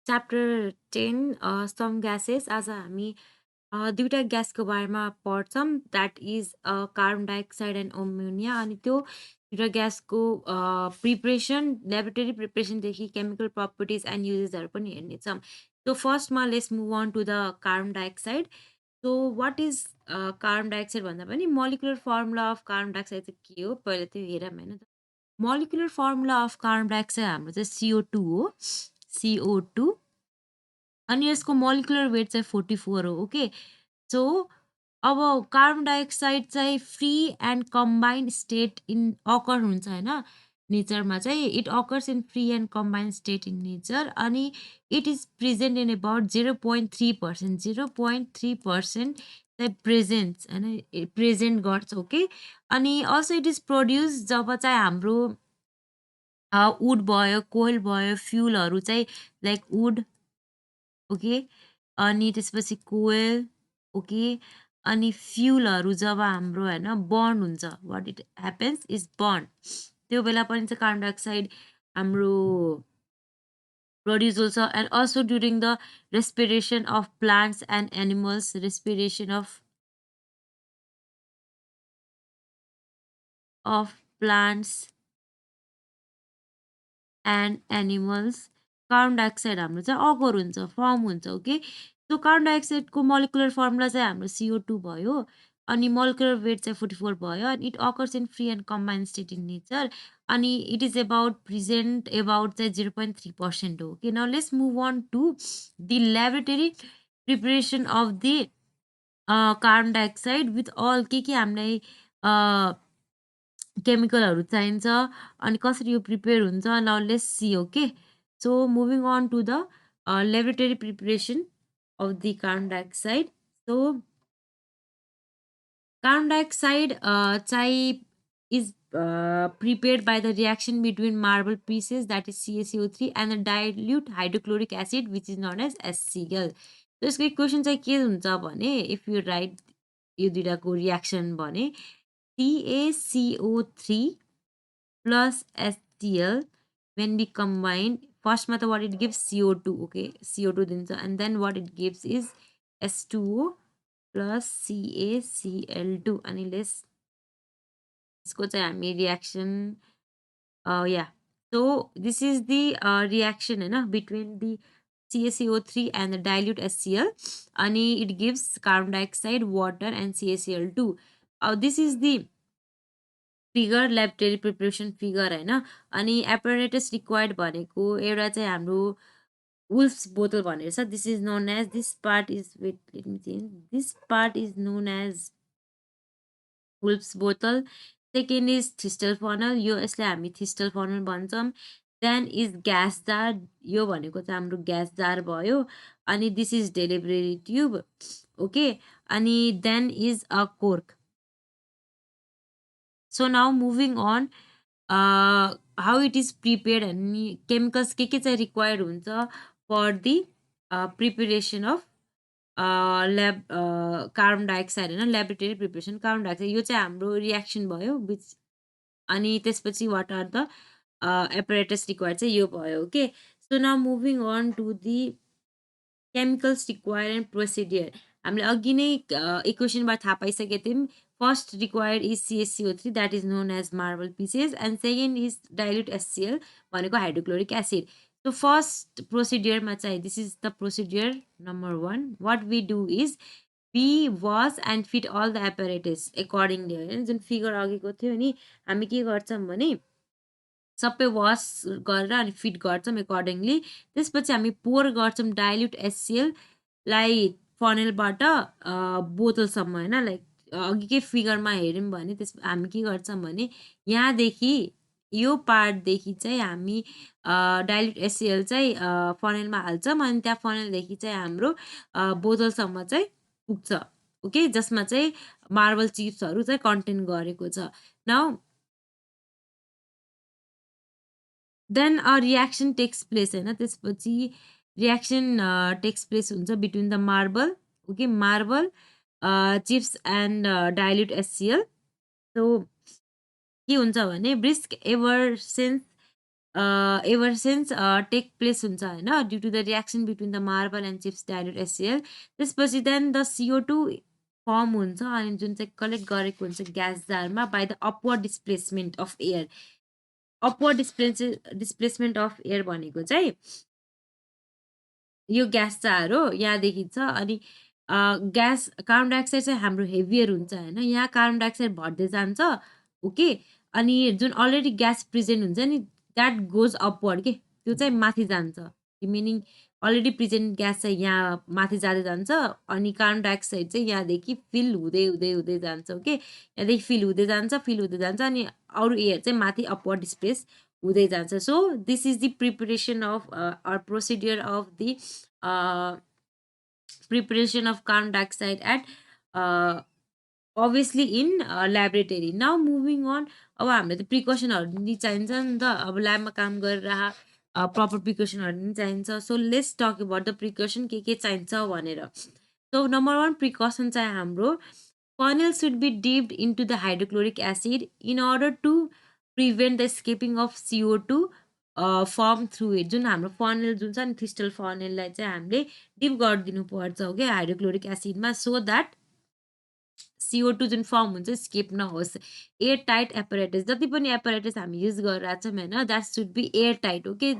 Chapter 10 some gases. आज हामी दुईवटा ग्यासको बारेमा पढ्छौँ, that is carbon dioxide and ammonia. अनि त्यो दुईवटा ग्यासको प्रिपरेसन, ल्याबोरेटरी प्रिपरेसनदेखि केमिकल प्रपर्टिज एन्ड युजेसहरू पनि हेर्नेछौँ। सो फर्स्टमा let's move on to the carbon dioxide. So what is carbon dioxide भन्दा पनि molecular formula of carbon dioxide चाहिँ के हो पहिला त्यो हेरौँ होइन। Molecular formula of carbon dioxide हाम्रो चाहिँ CO2 हो, CO2। अनि यसको मोलिकुलर वेट चाहिँ 44 हो। ओके, सो अब कार्बन डाइअक्साइड चाहिँ free and combined state in occur हुन्छ होइन नेचरमा चाहिँ। It occurs in free and combined state in nature. अनि it is present in about 0.3%, 0.3% चाहिँ प्रेजेन्ट होइन, प्रेजेन्ट गर्छ। ओके, अनि अल्सो इट इज प्रड्युस जब चाहिँ हाम्रो वुड भयो, कोइल भयो, फ्युलहरू चाहिँ लाइक वुड। ओके, अनि त्यसपछि कोयल। ओके, अनि फ्युलहरू जब हाम्रो होइन बर्न हुन्छ, what it happens is burn, त्यो बेला पनि चाहिँ कार्बन डाइअक्साइड हाम्रो प्रड्युस हुन्छ। And also during the respiration of plants and animals, respiration of plants and animals, carbon dioxide हाम्रो चाहिँ अगर हुन्छ, फर्म हुन्छ। ओके, सो कार्बन डाइअक्साइडको मोलिकुलर फर्मुला चाहिँ हाम्रो CO2 भयो, अनि मोलिकुलर वेट चाहिँ 44 भयो। अनि it occurs in free and combined state in nature. अनि it is about present about चाहिँ 0.3% हो। Okay, now let's move on to the laboratory preparation of the carbon dioxide with all के हामीलाई केमिकलहरू चाहिन्छ अनि कसरी यो प्रिपेयर हुन्छ। Now let's see. Okay, so moving on to the laboratory preparation of the carbon dioxide. So carbon dioxide चाहिँ is prepared by the reaction between marble pieces, that is CaCO3, and the dilute hydrochloric acid which is known as HCl. So यसको equation चाहिँ के हुन्छ भने, if you right यो दुइटाको reaction भने CaCO3 plus HCl when we combine, फर्स्टमा त what it gives CO2. okay, CO2 दिन्छ, and then what it gives is H2O plus CaCl2. अनि यसको चाहिँ हामी रियाक्सन या, so this is the reaction होइन between the CaCO3 and the dilute HCl, अनि it gives carbon dioxide, water and CaCl2. this is the figure, laboratory preparation figure होइन। अनि apparatus required भनेको एउटा चाहिँ हाम्रो वुल्फ्स बोतल भनेर छ। This is known as, this part is, wait let me change, this part is known as Woulfe's बोतल। सेकेन्ड इज थिस्टल फनल, यो यसलाई हामी थिस्टल फनल भन्छौँ। देन इज ग्यास जार, यो भनेको चाहिँ हाम्रो ग्यास जार भयो। अनि this is delivery tube. Okay, अनि then is a cork. So now moving on how it is prepared, अनि केमिकल्स के चाहिँ रिक्वायर्ड हुन्छ for the preparation of lab carbon dioxide होइन, ल्याबोरेटरी प्रिपरेसन कार्बन डाइअक्साइड। यो चाहिँ हाम्रो रियाक्सन भयो विच, अनि त्यसपछि what are the apparatus required चाहिँ यो भयो। Okay, so now moving on to the chemicals required and procedure. हामीले अघि नै इक्वेसनबाट थाहा पाइसकेको थियौँ। First required is CaCO3, that is known as marble pieces, and second is dilute HCl भनेको हाइड्रोक्लोरिक एसिड। सो फर्स्ट प्रोसिडियरमा चाहिँ this is the procedure number 1। What we do is we wash and fit all the apparatus accordingly होइन, जुन figure अघिको थियो नि, हामी के गर्छौँ भने सबै वास गरेर अनि फिट गर्छौँ एकर्डिङली। त्यसपछि हामी पोर गर्छौँ डाइल्युट HCl लाई फनेलबाट बोतलसम्म होइन। लाइक अघिकै फिगरमा हेऱ्यौँ भने त्यस हामी के गर्छौँ भने यहाँदेखि यो पार्टदेखि चाहिँ हामी डाइल्युट HCl चाहिँ फनेलमा हाल्छौँ, अनि त्यहाँ फनेलदेखि चाहिँ हाम्रो बोतलसम्म चाहिँ पुग्छ। ओके, जसमा चाहिँ मार्बल चिप्सहरू चाहिँ कन्टेन गरेको छ। Now then a reaction takes place होइन, त्यसपछि रियाक्सन टेक्स प्लेस हुन्छ between the marble, okay, marble chips and dilute HCl। सो के हुन्छ भने brisk effervescence effervescence take place हुन्छ होइन due to the reaction between the marble and chips dilute HCl त्यसपछि देन द CO2 फर्म हुन्छ अनि जुन चाहिँ कलेक्ट गरेको हुन्छ ग्यास जारमा by the upward displacement of air upward displacement of air भनेको चाहिँ यो ग्यास जार हो यहाँदेखि छ अनि ग्यास कार्बन डाइअक्साइड चाहिँ हाम्रो हेभियर हुन्छ होइन यहाँ कार्बन डाइअक्साइड बढ्दै जान्छ ओके अनि जुन अलरेडी ग्यास प्रेजेन्ट हुन्छ नि द्याट गोज अपवर्ड के त्यो चाहिँ माथि जान्छ मिनिङ अलरेडी प्रेजेन्ट ग्यास चाहिँ यहाँ माथि जाँदै जान्छ अनि कार्बन डाइअक्साइड चाहिँ यहाँदेखि फिल हुँदै हुँदै हुँदै जान्छ ओके यहाँदेखि फिल हुँदै जान्छ अनि अरू एयर चाहिँ माथि अपवर्ड डिस्प्लेस हुँदै जान्छ so this is the preparation of or procedure of the preparation of carbon dioxide at obviously in laboratory. Now moving on, अब हामीलाई त प्रिकसनहरू नि चाहिन्छ नि त अब ल्याबमा काम गरेर प्रपर प्रिकसनहरू नि चाहिन्छ so let's talk about the precaution के चाहिन्छ भनेर सो नम्बर 1 प्रिकसन चाहिँ हाम्रो funnel should be dipped into the hydrochloric acid in order to prevent the escaping of CO2 form through it जुन हाम्रो फनेल जुन छ नि क्रिस्टल फनेललाई चाहिँ हामीले डिप गरिदिनु पर्छ ओके हाइड्रोक्लोरिक एसिडमा सो द्याट CO2 जुन फर्म हुन्छ स्केप नहोस् एयर टाइट एपरेटस जति पनि एपरेटस हामी युज गरिरहेको छौँ होइन that should be air tight okay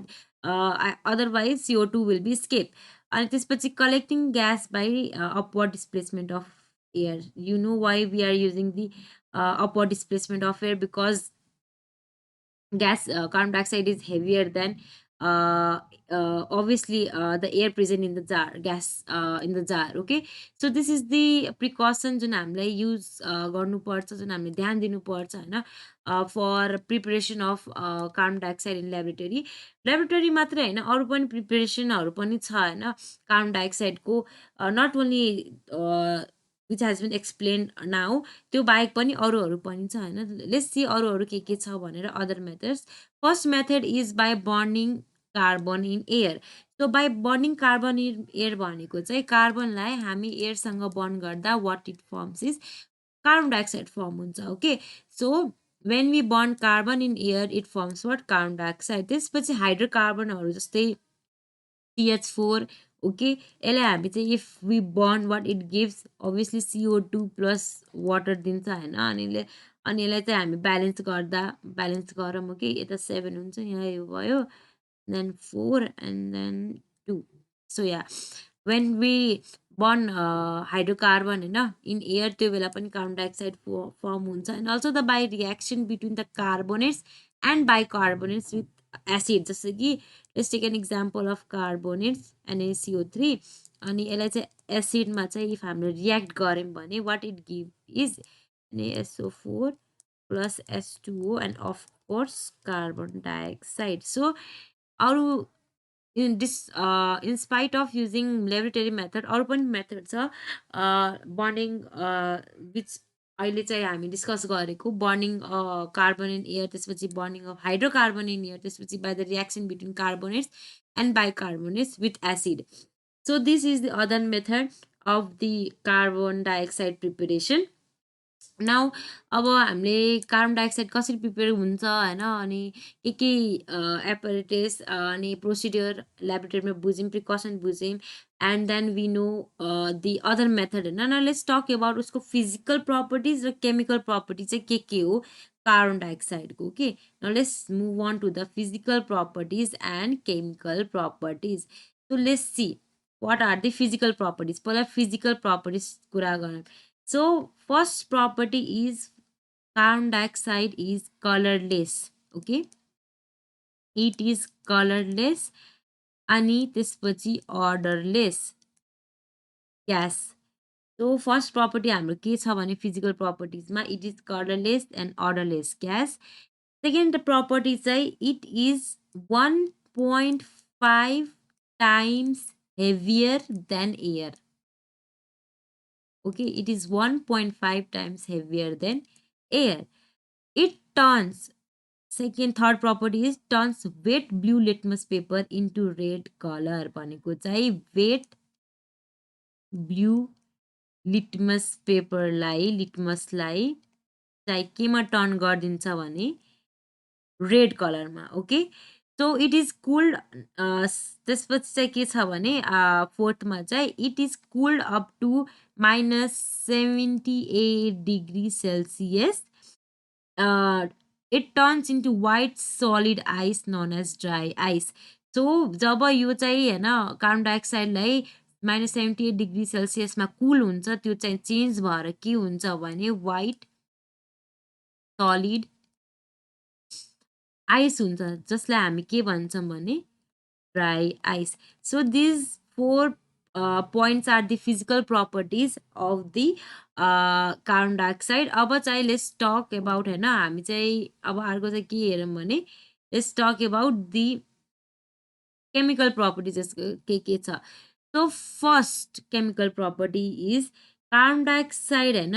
otherwise CO2 will be escape अनि त्यसपछि collecting gas by upward displacement of air you know why we are using the upward displacement of air because carbon dioxide is heavier than obviously the air present in the jar gas in the jar okay so this is the precaution जुन हामीलाई use गर्नुपर्छ जुन हामीले ध्यान दिनुपर्छ होइन for preparation of carbon dioxide in laboratory मात्रै होइन अरू पनि प्रिपरेसनहरू पनि छ होइन कार्बन डाइअक्साइडको not only which has been explain now त्यो बाहेक पनि अरूहरू पनि छ होइन लेट्स सी अरूहरू के छ भनेर other methods first method is by burning carbon in air so by burning carbon in air भनेको चाहिँ कार्बनलाई हामी एयरसँग बर्न गर्दा what it forms is carbon dioxide form हुन्छ okay so when we burn carbon in air it forms what carbon dioxide त्यसपछि हाइड्रोकार्बनहरू जस्तै CH4 ओके यसलाई हामी चाहिँ if we burn what it gives obviously CO2 plus water दिन्छ होइन अनि यसलाई चाहिँ हामी ब्यालेन्स गरौँ ओके यता 7 हुन्छ यहाँ यो भयो then 4 and then 2 so yeah when we burn hydrocarbon होइन इन एयर त्यो बेला पनि कार्बन डाइअक्साइड फर्म हुन्छ and also the by reaction between the carbonates and bicarbonates with acid जस्तो कि let's take an example of carbonates NaCO3 अनि यसलाई चाहिँ एसिडमा चाहिँ इफ हामीले रियाक्ट गऱ्यौँ भने what it give is NaSO4 plus H2O and of course carbon dioxide so अरू in spite of using laboratory method अरू पनि मेथड छ बर्निङ विच अहिले चाहिँ हामी डिस्कस गरेको बर्निङ कार्बन इन एयर त्यसपछि burning of hydrocarbon in air त्यसपछि by the reaction between carbonates and bicarbonates with acid so this is the other method of the carbon dioxide preparation now अब हामीले carbon dioxide कसरी prepare हुन्छ होइन अनि के apparatus अनि प्रोसिडियर ल्याबोरेटरीमा बुझ्यौँ प्रिकसन बुझ्यौँ and then we know the other method होइन न लेट्स टक अबाउट उसको फिजिकल प्रपर्टिज र केमिकल प्रपर्टी चाहिँ के हो कार्बन डाइअक्साइडको के न let's move on to the physical properties and chemical properties so let's see what are the physical properties पहिला फिजिकल प्रपर्टिज कुरा गरौँ so first property is carbon dioxide is colorless okay it is colorless अनि त्यसपछि odorless gas so first property हाम्रो के छ भने physical properties मा it is colorless and odorless gas second property चाहिँ it is 1.5 times heavier than air okay it is 1.5 times heavier than air it turns third property is turns wet blue litmus paper into red color भनेको चाहिँ wet blue litmus paper लाई चाहिँ केमा turn गरिदिन्छ भने red कलरमा okay so it is cooled त्यसपछि चाहिँ के छ भने फोर्थमा चाहिँ it is cooled up to -78 degree Celsius. uh, it turns into white solid ice known as dry ice. So जब यो चाहिँ होइन कार्बन डाइअक्साइडलाई -78 डिग्री सेल्सियसमा कुल हुन्छ, त्यो चाहिँ चेन्ज भएर के हुन्छ भने वाइट सलिड आइस हुन्छ, जसलाई हामी के भन्छौँ भने dry ice. So these 4 points are the physical properties of the carbon dioxide. अब चाहिँ लेट्स टक अबाउट होइन, हामी चाहिँ अब अर्को चाहिँ के हेरौँ भने let's talk about the chemical properties के छ. So first chemical property is carbon dioxide होइन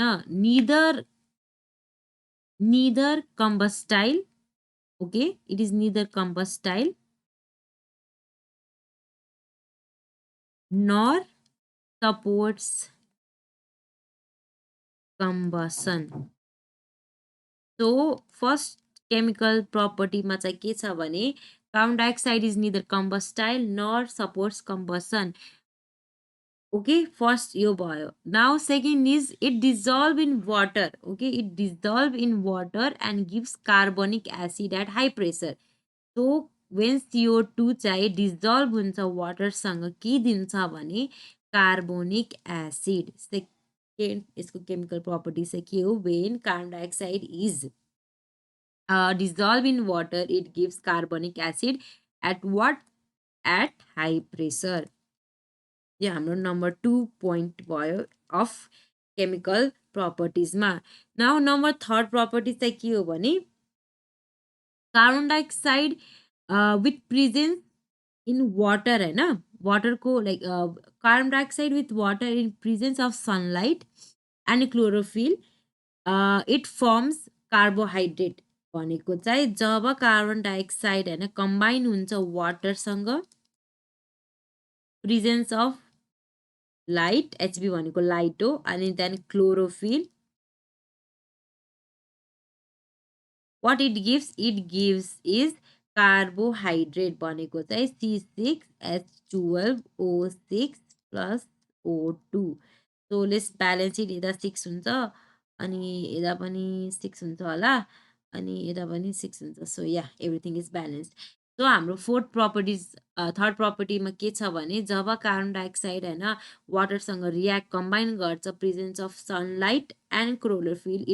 neither combustile. Okay, it is neither combustile nor supports combustion. So first chemical property मा चाहिँ के छ भने carbon dioxide is neither combustile nor supports combustion. Okay, first यो भयो. Now second is it dissolve in water. Okay, it dissolve in water and gives carbonic acid at high pressure. So when CO2 चाहिँ dissolve हुन्छ वाटरसँग के दिन्छ भने carbonic acid. Second यसको chemical property चाहिँ के हो, when carbon dioxide is dissolve in water it gives carbonic acid at what, at high pressure. यो हाम्रो नम्बर 2 पोइन्ट भयो अफ केमिकल प्रपर्टिजमा. नाउ नम्बर 3 प्रपर्टी चाहिँ के हो भने carbon dioxide with presence in water होइन, वाटरको like carbon dioxide with water in presence of sunlight and chlorophyll it forms carbohydrate. भनेको चाहिँ जब कार्बन डाइअक्साइड होइन कम्बाइन हुन्छ वाटरसँग प्रेजेन्स अफ लाइट, एचबी भनेको लाइट हो, अनि त्यहाँदेखि chlorophyll what it gives is carbohydrate भनेको चाहिँ C6H12O6 plus O2. So let's balance it. यता 6 हुन्छ अनि यता पनि 6 हुन्छ होला अनि यता पनि 6 हुन्छ. So yeah everything is balanced. So हाम्रो थर्ड प्रपर्टीमा के छ भने जब कार्बन डाइअक्साइड होइन वाटरसँग रियाक्ट कम्बाइन गर्छ presence of sunlight and chlorophyll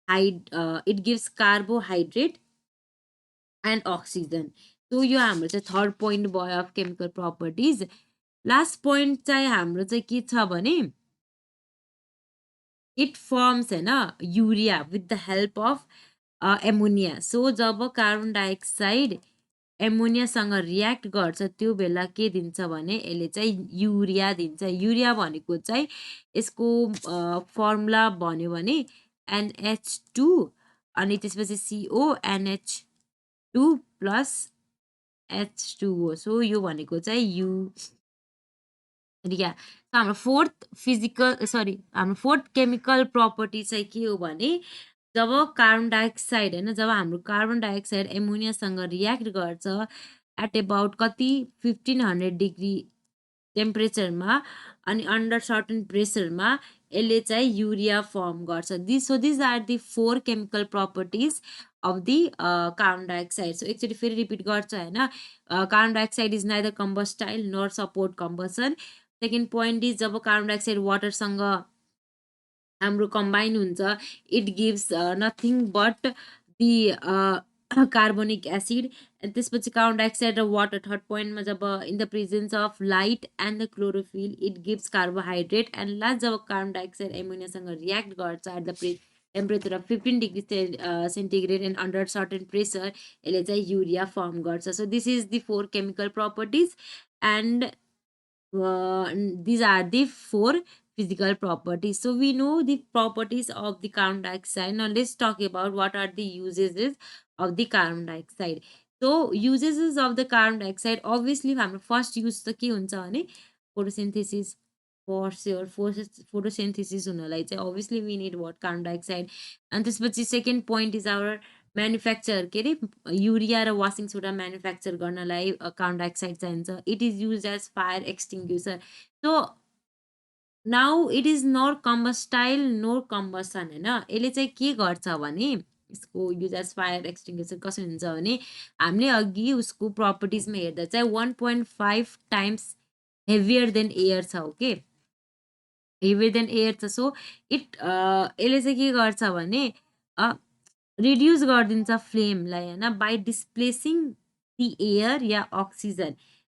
it gives carbohydrate and oxygen. So यो हाम्रो चाहिँ थर्ड पोइन्ट भयो of chemical properties. Last point चाहिँ हाम्रो चाहिँ के छ भने इट फर्म्स होइन urea with the help of ammonia. So जब कार्बन डाइअक्साइड एमोनियासँग रियाक्ट गर्छ त्यो बेला के दिन्छ भने यसले चाहिँ युरिया दिन्छ. युरिया भनेको चाहिँ यसको फर्मुला भन्यो भने NH2 अनि त्यसपछि CONH2 प्लस H2O. सो यो भनेको चाहिँ युरिया. हाम्रो फोर्थ केमिकल प्रपर्टी चाहिँ के हो भने जब कार्बन डाइअक्साइड होइन जब हाम्रो कार्बन डाइअक्साइड एमोनियासँग रियाक्ट गर्छ एट एबाउट कति 1500 डिग्री टेम्परेचरमा अनि अन्डर सर्टन प्रेसरमा यसले चाहिँ युरिया फर्म गर्छ. These are the 4 chemical properties of the carbon dioxide. So एकचोटि फेरि रिपिट गर्छ होइन, carbon dioxide is neither combustible nor support combustion. Second point is जब कार्बन डाइअक्साइड वाटरसँग हाम्रो कम्बाइन हुन्छ it gives nothing but the carbonic acid. त्यसपछि carbon dioxide र वाटर थर्ड पोइन्टमा जब in the presence of light and the chlorophyll it gives carbohydrate. And last job carbon dioxide एमोनियासँग react गर्छ at the temperature of 15 degree centigrade and under certain pressure यसले चाहिँ urea form गर्छ. So this is the 4 chemical properties and these are the 4 physical properties. So we know the properties of the carbon dioxide. Now let's talk about what are the uses of the carbon dioxide. So uses of the carbon dioxide obviously हाम्रो first use त के हुन्छ भने photosynthesis. For sure photosynthesis हुनलाई चाहिँ obviously we need what, carbon dioxide. And त्यसपछि second point is our manufacture के अरे युरिया र वासिङ सोडा म्यानुफ्याक्चर गर्नलाई कार्बन डाइअक्साइड चाहिन्छ. It is use as fire extinguisher. So now it is not combustible nor combustion होइन. यसले चाहिँ के गर्छ भने यसको युज एज फायर एक्सटिङ्ग्युसर कसरी हुन्छ भने हामीले अघि उसको प्रपर्टिजमा हेर्दा चाहिँ 1.5 टाइम्स हेभियर देन एयर छ. ओके, हेभियर देन एयर छ. सो यसले चाहिँ के गर्छ भने रिड्युस गरिदिन्छ फ्लेमलाई होइन, बाई डिस्प्लेसिङ दि एयर या अक्सिजन.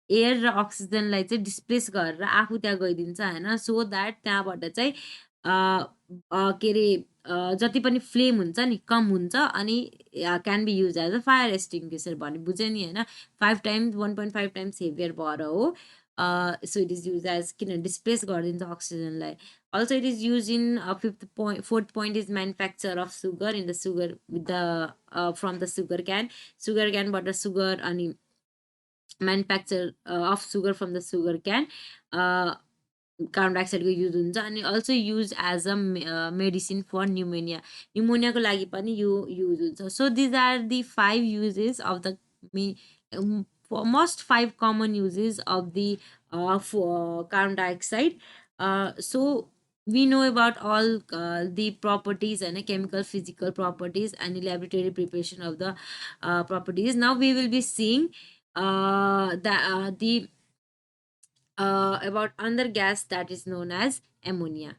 एयर र अक्सिजनलाई चाहिँ डिस्प्लेस गरेर आफू त्यहाँ गइदिन्छ होइन, सो द्याट त्यहाँबाट चाहिँ के अरे जति पनि फ्लेम हुन्छ नि कम हुन्छ अनि can be use as a fire extinguisher भन्ने बुझ्यो नि होइन. 5 टाइम्स 1.5 टाइम्स हेभियर भएर हो. So it is use as किन डिस्प्लेस गरिदिन्छ अक्सिजनलाई. Also, it is used in fourth point is manufacture of sugar in the sugar with the from the sugar can. Sugar can but the sugar and manufacture of sugar from the sugar can. Carbon डाइअक्साइडको use हुन्छ अनि also use as a medicine for pneumonia. न्युमोनियाको लागि पनि यो use हुन्छ. So these are the 5 uses of the most 5 common uses of the carbon dioxide. So we know about all the properties and chemical physical properties and laboratory preparation of the properties. Now we will be seeing the about another gas that is known as ammonia.